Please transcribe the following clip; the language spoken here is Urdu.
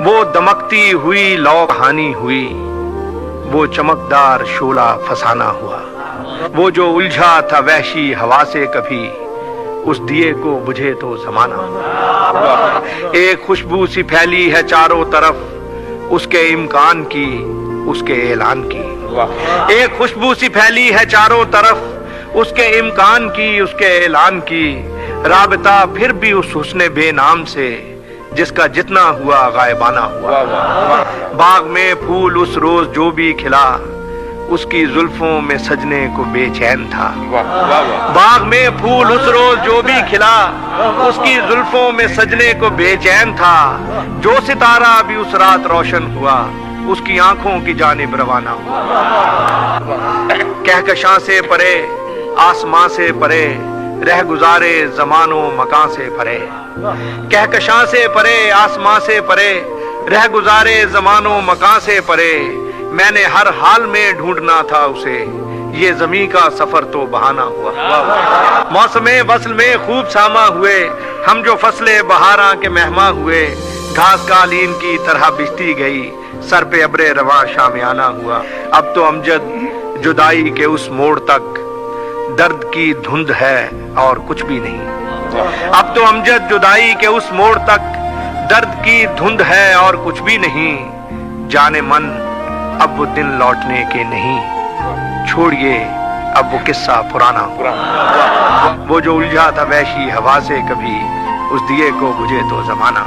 وہ دمکتی ہوئی لو کہانی ہوئی، وہ چمکدار شعلہ فسانہ ہوا، وہ جو الجھا تھا وحشی ہوا سے کبھی، اس دیے کو بجھے تو زمانہ ہوا۔ ایک خوشبو سی پھیلی ہے چاروں طرف، اس کے امکان کی، اس کے اعلان کی۔ ایک خوشبو سی پھیلی ہے چاروں طرف، اس کے امکان کی، اس کے اعلان کی۔ رابطہ پھر بھی اس حسن بے نام سے، جس کا جتنا ہوا غائبانہ ہوا۔ باغ میں پھول اس روز جو بھی کھلا، اس کی زلفوں میں سجنے کو بے چین تھا۔ باغ میں پھول اس روز جو بھی کھلا، اس کی زلفوں میں سجنے کو بے چین تھا۔ جو ستارہ بھی اس رات روشن ہوا، اس کی آنکھوں کی جانب روانہ ہوا۔ کہکشاں سے پرے، آسماں سے پرے، رہ گزارے زمان و مکان سے پرے۔ کہکشاں سے پرے، آسماں سے پرے، رہ گزارے زمان و مکان سے پرے۔ میں نے ہر حال میں ڈھونڈنا تھا اسے، یہ زمیں کا سفر تو بہانہ ہوا۔ موسم وصل میں خوب ساما ہوئے، ہم جو فصل بہاراں کے مہماں ہوئے۔ گھاس قالین کی طرح بچتی گئی، سر پہ ابر رواں شامیانہ ہوا۔ اب تو امجد جدائی کے اس موڑ تک، درد کی دھند ہے اور کچھ بھی نہیں۔ اب تو امجد جدائی کے اس موڑ تک، درد کی دھند ہے اور کچھ بھی نہیں۔ جانے من اب وہ دن لوٹنے کے نہیں، چھوڑیے اب وہ قصہ پرانا ہوا۔ وہ جو الجھا تھا وحشی ہوا سے کبھی، اس دیے کو بجھے تو زمانہ۔